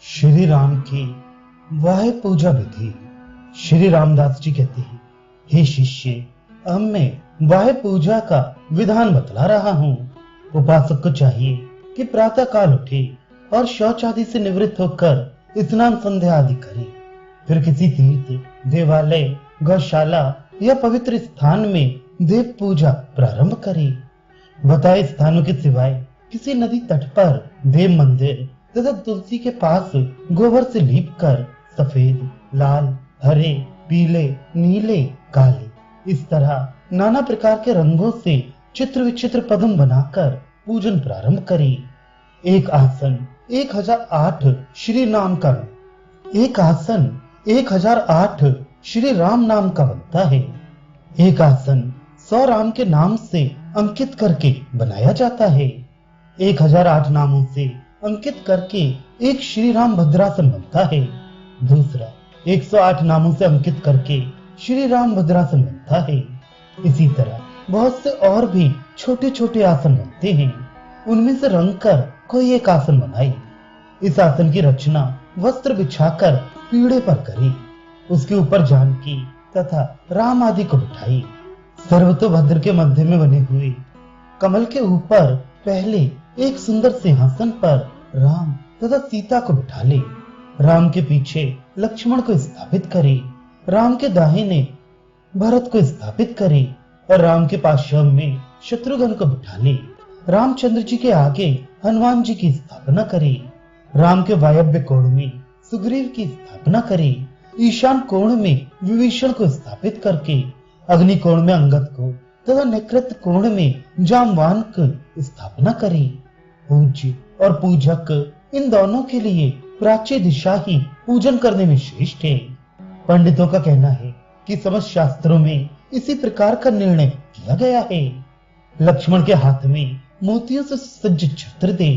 श्री राम की वह पूजा विधि। श्री रामदास जी कहते हैं, हे शिष्य, अब मैं वह पूजा का विधान बतला रहा हूँ। उपासक को चाहिए कि प्रातः काल उठे और शौच आदि से निवृत्त होकर स्नान संध्या आदि करे, फिर किसी तीर्थ, देवालय, गौशाला या पवित्र स्थान में देव पूजा प्रारंभ करे। बताए स्थानों के सिवाय किसी नदी तट पर देव मंदिर तथा तुलसी के पास गोबर से लीप कर सफेद, लाल, हरे, पीले, नीले, काले इस तरह नाना प्रकार के रंगों से चित्र विचित्र पद्म बनाकर पूजन प्रारंभ करे। एक आसन 1008 श्री नाम का एक आसन 1008 श्री राम नाम का बनता है। एक आसन 100 राम के नाम से अंकित करके बनाया जाता है। 1008 नामों से अंकित करके एक श्री राम भद्रासन बनता है। दूसरा 108 नामों से अंकित करके श्री राम भद्रासन बनता है। इसी तरह बहुत से और भी छोटे छोटे आसन बनते हैं। उनमें से रंग कर कोई एक आसन बनाए। इस आसन की रचना वस्त्र बिछाकर पीढ़े पर करे। उसके ऊपर जानकी तथा राम आदि को बिठाई। सर्वतोभद्र के मध्य में बने हुए कमल के ऊपर पहले एक सुंदर सिंहासन पर राम तथा सीता को बिठा ले। राम के पीछे लक्ष्मण को स्थापित करे। राम के दाहिने भरत को स्थापित करे और राम के पार्श्व में शत्रुघ्न को बिठा ले। रामचंद्र जी के आगे हनुमान जी की स्थापना करे। राम के वायव्य कोण में सुग्रीव की स्थापना करे। ईशान कोण में विभीषण को स्थापित करके अग्नि कोण में अंगद को तथा नैकृत कोण में जामवान की स्थापना करे। पूज्य और पूजक इन दोनों के लिए प्राच्य दिशा ही पूजन करने में श्रेष्ठ है। पंडितों का कहना है कि समस्त शास्त्रों में इसी प्रकार का निर्णय किया गया है। लक्ष्मण के हाथ में मोतियों से सज्ज छत्र दे,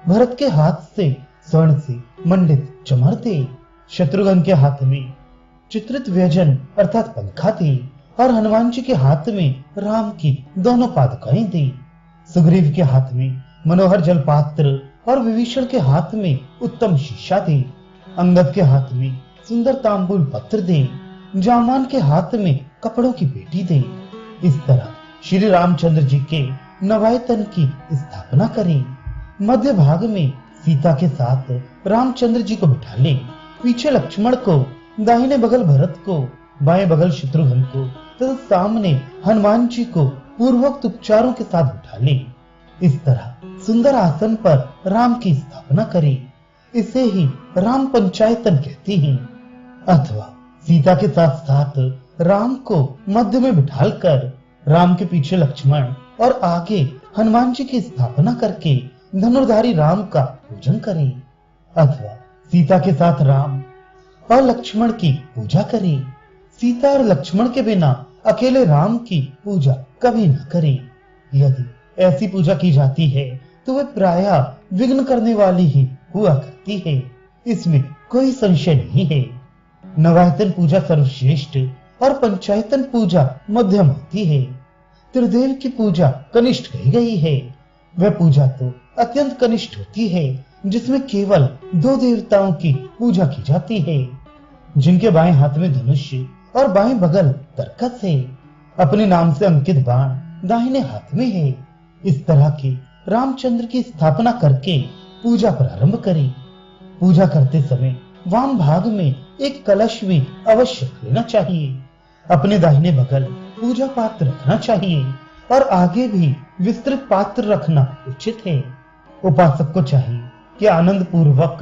भरत के हाथ से स्वर्ण से मंडित चमर दे, शत्रुघ्न के हाथ में चित्रित व्यजन अर्थात पंखा दे और हनुमान जी के हाथ में राम की दोनों पादुकाएं दे। सुग्रीव के हाथ में मनोहर जल पात्र और विभीषण के हाथ में उत्तम शीशा दे। अंगद के हाथ में सुंदर तांबूल पत्र दे। जामान के हाथ में कपड़ों की पेटी दे। इस तरह श्री रामचंद्र जी के नवायतन की स्थापना करे। मध्य भाग में सीता के साथ रामचंद्र जी को बिठा ले। पीछे लक्ष्मण को, दाहिने बगल भरत को, बाएं बगल शत्रुघ्न को तथा सामने हनुमान जी को पूर्वोक्त उपचारों के साथ बिठा ले। इस तरह सुंदर आसन पर राम की स्थापना करे। इसे ही राम पंचायतन कहते हैं। अथवा सीता के साथ साथ राम को मध्य में बिठालकर राम के पीछे लक्ष्मण और आगे हनुमान जी की स्थापना करके धनुर्धारी राम का पूजन करे। अथवा सीता के साथ राम और लक्ष्मण की पूजा करे। सीता और लक्ष्मण के बिना अकेले राम की पूजा कभी न करे। यदि ऐसी पूजा की जाती है तो वह प्रायः विघ्न करने वाली ही हुआ करती है। इसमें कोई संशय नहीं है। नवायतन पूजा सर्वश्रेष्ठ और पंचायतन पूजा मध्यम होती है। त्रिदेव की पूजा कनिष्ठ कही गई है। वह पूजा तो अत्यंत कनिष्ठ होती है जिसमें केवल 2 देवताओं की पूजा की जाती है, जिनके बाएं हाथ में धनुष और बाएं बगल तरकस है। अपने नाम से अंकित बाण दाहिने हाथ में है। इस तरह की रामचंद्र की स्थापना करके पूजा प्रारंभ करें। पूजा करते समय वाम भाग में एक कलश भी अवश्य लेना चाहिए। अपने दाहिने बगल पूजा पात्र रखना चाहिए और आगे भी विस्तृत पात्र रखना उचित है। उपासक को चाहिए कि आनंद पूर्वक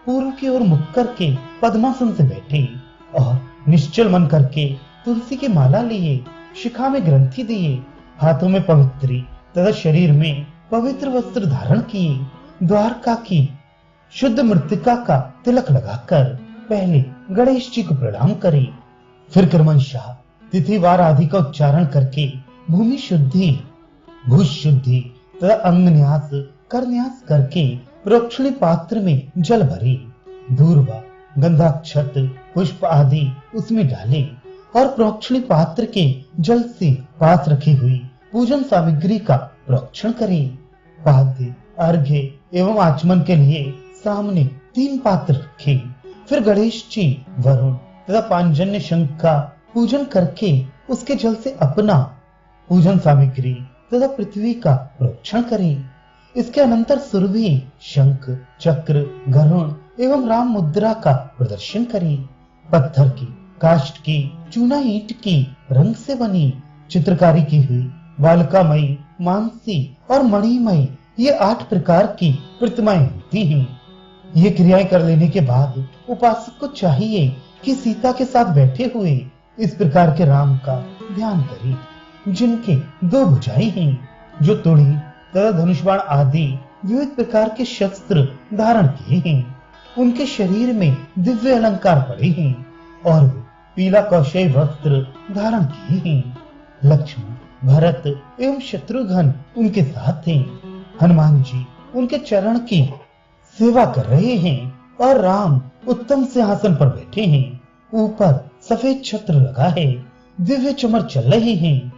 पूर्व की ओर मुख करके पद्मासन से बैठे और निश्चल मन करके तुलसी की माला लिए, शिखा में ग्रंथि दिए, हाथों में पवित्री तथा शरीर में पवित्र वस्त्र धारण किए, द्वारका की शुद्ध मृतिका का तिलक लगाकर पहले गणेश जी को प्रणाम करें। फिर क्रमशः तिथिवार आदि का उच्चारण करके भूमि शुद्धि, भूष शुद्धि तथा अंग न्यास, कर न्यास करके प्रोक्षणी पात्र में जल भरे। दूर्वा, गंधाक्षत, पुष्प आदि उसमें डाले और प्रोक्षणी पात्र के जल से पास रखी हुई पूजन सामग्री का प्रोक्षण करें। पाद्य, अर्घ्य एवं आचमन के लिए सामने 3 पात्र रखे। फिर गणेश जी, वरुण तथा पांजन्य शंख का पूजन करके उसके जल से अपना पूजन सामग्री तथा पृथ्वी का प्रोक्षण करें। इसके अनंतर सुरभि, शंख, चक्र, गरुण एवं राम मुद्रा का प्रदर्शन करें। पत्थर की, काष्ठ की, चूना ईंट की, रंग से बनी, चित्रकारी की हुई, बालकामयी, मानसी और मणिमयी ये 8 प्रकार की प्रतिमाएं होती हैं। ये क्रियाएं कर लेने के बाद उपासक को चाहिए कि सीता के साथ बैठे हुए इस प्रकार के राम का ध्यान करे, जिनके 2 भुजाएं हैं, जो तुड़ी तथा धनुष बाण आदि विविध प्रकार के शस्त्र धारण किए हैं। उनके शरीर में दिव्य अलंकार पड़े हैं और वो पीला कौशेय वस्त्र धारण किए हैं। लक्ष्मण, भरत एवं शत्रुघ्न उनके साथ हैं। हनुमान जी उनके चरण की सेवा कर रहे हैं और राम उत्तम सिंहासन पर बैठे हैं। ऊपर सफेद छत्र लगा है, दिव्य चमर चल रहे हैं।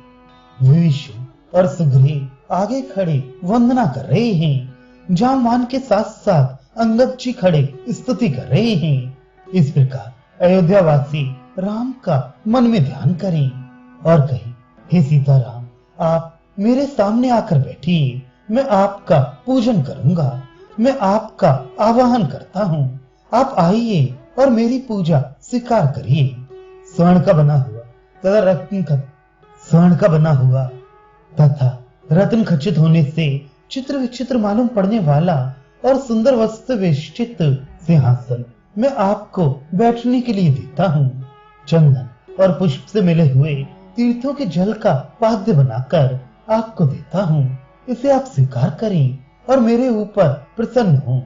विभीषण और सुग्रीव आगे खड़े वंदना कर रहे हैं। जामवान के साथ साथ अंगद जी खड़े स्तुति कर रहे हैं। इस प्रकार अयोध्यावासी राम का मन में ध्यान करें और कहें, हे सीताराम, आप मेरे सामने आकर बैठिए, मैं आपका पूजन करूंगा, मैं आपका आवाहन करता हूँ, आप आइए और मेरी पूजा स्वीकार करिए। स्वर्ण का बना हुआ तथा रत्न खचित होने से चित्र विचित्र मालूम पड़ने वाला और सुंदर वस्त्र वेष्टित सिंहासन मैं आपको बैठने के लिए देता हूँ। चंदन और पुष्प से मिले हुए तीर्थों के जल का पाद्य बनाकर आपको देता हूँ, इसे आप स्वीकार करें और मेरे ऊपर प्रसन्न हों।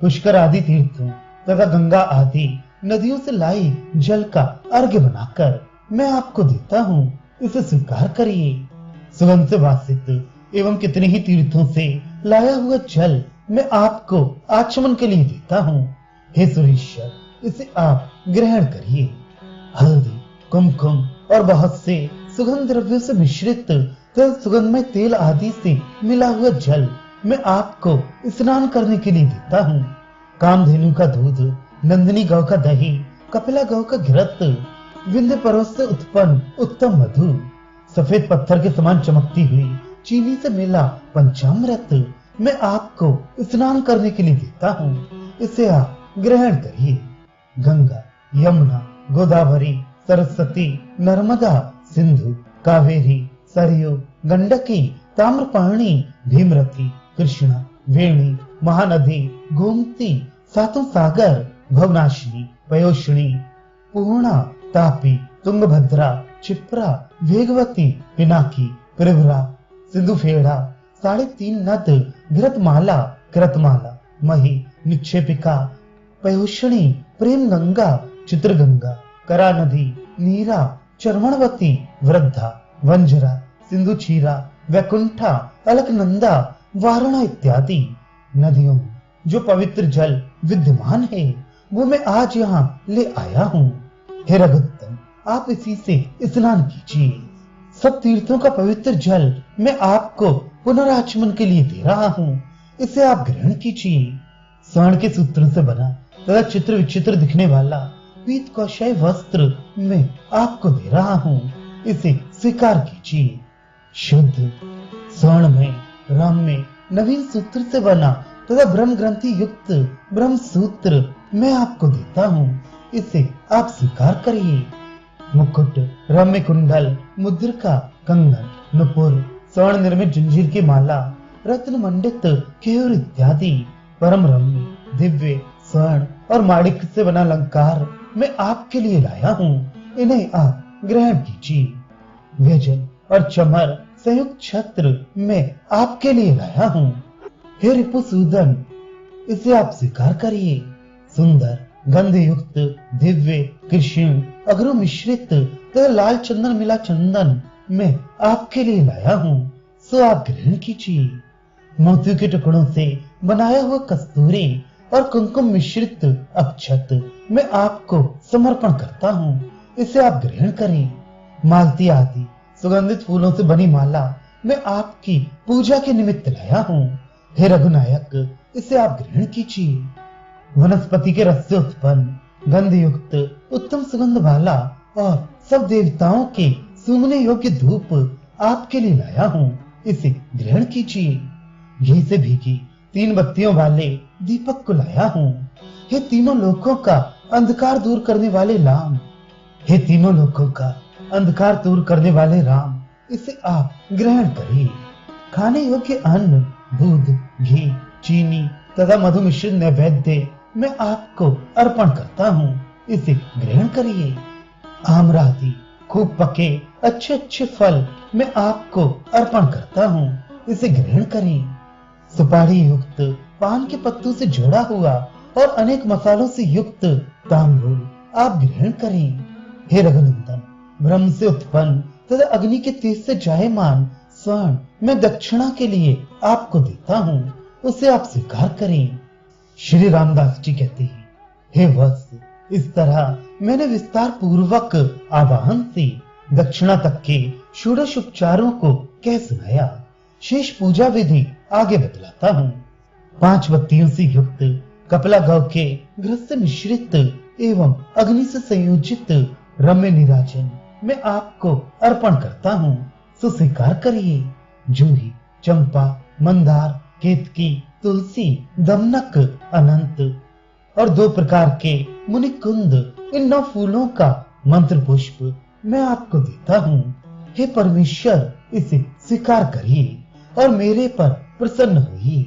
पुष्कर आदि तीर्थों तथा गंगा आदि नदियों से लाई जल का अर्घ्य बनाकर मैं आपको देता हूँ, इसे स्वीकार करिए। सुगंध से वासित एवं कितने ही तीर्थों से लाया हुआ जल मैं आपको आचमन के लिए देता हूँ। हे सुरेश्वर, इसे आप ग्रहण करिए। हल्दी, कुमकुम और बहुत से सुगंध द्रव्यों से मिश्रित सुगंधमय तेल आदि से मिला हुआ जल मैं आपको स्नान करने के लिए देता हूँ। कामधेनु का दूध, नंदिनी गौ का दही, कपिला गौ का घृत, विंध्य पर्वत से उत्पन्न उत्तम मधु, सफेद पत्थर के समान चमकती हुई चीनी से मिला पंचामृत मैं आपको स्नान करने के लिए देता हूँ, इसे आप ग्रहण करिए। गंगा, यमुना, गोदावरी, सरस्वती, नर्मदा, सिंधु, कावेरी, सरयू, गंडकी, ताम्रपर्णी, भीमरथी, कृष्णा, वेणी, महानदी, गोमती, सातों सागर, भवनाशिनी, पयोषणी, पूर्णा, तापी, तुंगभद्रा, क्षिप्रा, वेगवती, पिनाकी, प्रवरा, सिंधुफेड़ा, 3.5 नद, घृतमाला, कृतमाला, मही, निक्षेपिका, पयोषणी, प्रेम गंगा, चित्रगंगा, करा नदी, नीरा, चर्मणवती, वृद्धा, वंजरा, सिंधु क्षीरा, वैकुंठा, अलकनंदा, वारणा इत्यादि नदियों में जो पवित्र जल विद्यमान है वो मैं आज यहाँ ले आया हूँ। हे रघुत्तम, आप इसी से स्नान कीजिए। सब तीर्थों का पवित्र जल मैं आपको पुनराचमन के लिए दे रहा हूँ, इसे आप ग्रहण कीजिए। स्वर्ण के सूत्रों से बना तथा चित्र विचित्र दिखने वाला पीत कौशय वस्त्र मैं आपको दे रहा हूँ, इसे स्वीकार कीजिए। शुद्ध स्वर्ण में, राम में नवीन सूत्र से बना तथा ब्रह्म ग्रंथि युक्त ब्रह्म सूत्र मैं आपको देता हूँ, इसे आप स्वीकार करिए। मुकुट, रम्य कुंडल, मुद्रिका, कंगन, नुपुर, स्वर्ण निर्मित जंजीर की माला, रत्न मंडित केयूर इत्यादि परम रम्य, दिव्य, स्वर्ण और माणिक से बना अलंकार मैं आपके लिए लाया हूँ, इन्हें आप ग्रहण कीजिए। व्यजन और चमर संयुक्त छत्र मैं आपके लिए लाया हूँ। हे रिपुसूदन, इसे आप स्वीकार करिए। सुंदर, गंध युक्त, दिव्य, कृष्ण, अगरु मिश्रित तथा लाल चंदन मिला चंदन मैं आपके लिए लाया हूँ, सो आप ग्रहण कीजिए। मोतियों के टुकड़ों से बनाया हुआ कस्तूरी और कुमकुम मिश्रित अक्षत मैं आपको समर्पण करता हूँ, इसे आप ग्रहण करें। मालती आदि सुगंधित फूलों से बनी माला मैं आपकी पूजा के निमित्त लाया हूँ। हे रघुनायक, इसे आप ग्रहण कीजिए। वनस्पति के रस से उत्पन्न गंध युक्त उत्तम सुगंध वाला और सब देवताओं के सूंघने योग्य धूप आपके लिए लाया हूँ, इसे ग्रहण कीजिए। घी से भीगी 3 बत्तियों वाले दीपक को लाया हूँ। हे तीनों लोकों का अंधकार दूर करने वाले राम, हे तीनों लोकों का अंधकार दूर करने वाले राम, इसे आप ग्रहण करिए। खाने योग्य अन्न, दूध, घी, चीनी तथा मधु मिश्रित नैवेद्य मैं आपको अर्पण करता हूँ, इसे ग्रहण करिए। आम्रादि खूब पके अच्छे अच्छे फल मैं आपको अर्पण करता हूँ, इसे ग्रहण करें। सुपारी युक्त पान के पत्तों से जोड़ा हुआ और अनेक मसालों से युक्त तांबूल आप ग्रहण करें। हे रघुनंदन, ब्रह्म से उत्पन्न तथा अग्नि के तेज से जायमान स्वर्ण मैं दक्षिणा के लिए आपको देता हूँ, उसे आप स्वीकार करें। श्री रामदास जी कहते हैं, हे वत्स, इस तरह मैंने विस्तार पूर्वक आवाहन से दक्षिणा तक के षोडश उपचारों को कह सुनाया। शेष पूजा विधि आगे बतलाता हूँ। 5 बत्तियों से युक्त कपिला गौ के घृत से मिश्रित एवं अग्नि से संयोजित रम्य निराजन मैं आपको अर्पण करता हूँ, सो स्वीकार करिए। जूही, चंपा, मंदार, केतकी, तुलसी, दमनक, अनंत और 2 प्रकार के मुनिकुंद, इन 9 फूलों का मंत्र पुष्प मैं आपको देता हूँ। हे परमेश्वर, इसे स्वीकार करिए और मेरे पर प्रसन्न होइए।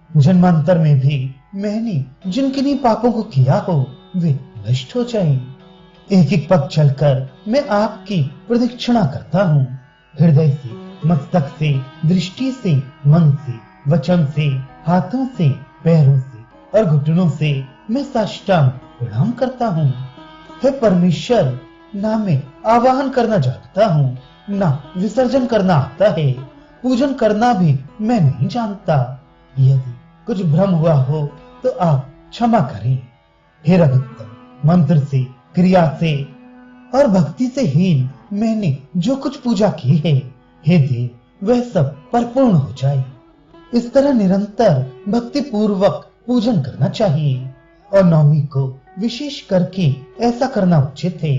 जन्मांतर में भी मैंने जिन किन्हीं पापों को किया हो वे नष्ट हो जाएं। एक एक पग चलकर मैं आपकी प्रदक्षिणा करता हूँ। हृदय से, मस्तक से, दृष्टि से, मन से, वचन से, हाथों से, पैरों से और घुटनों से मैं साष्टांग प्रणाम करता हूँ। हे परमेश्वर, ना मैं आवाहन करना जानता हूँ, ना विसर्जन करना आता है, पूजन करना भी मैं नहीं जानता। यदि कुछ भ्रम हुआ हो तो आप क्षमा करें। हे रघुत्तम, मंत्र से, क्रिया से और भक्ति से हीन मैंने जो कुछ पूजा की है, हे देव, वह सब परिपूर्ण हो जाए। इस तरह निरंतर भक्ति पूर्वक पूजन करना चाहिए और नवमी को विशेष करके ऐसा करना उचित है।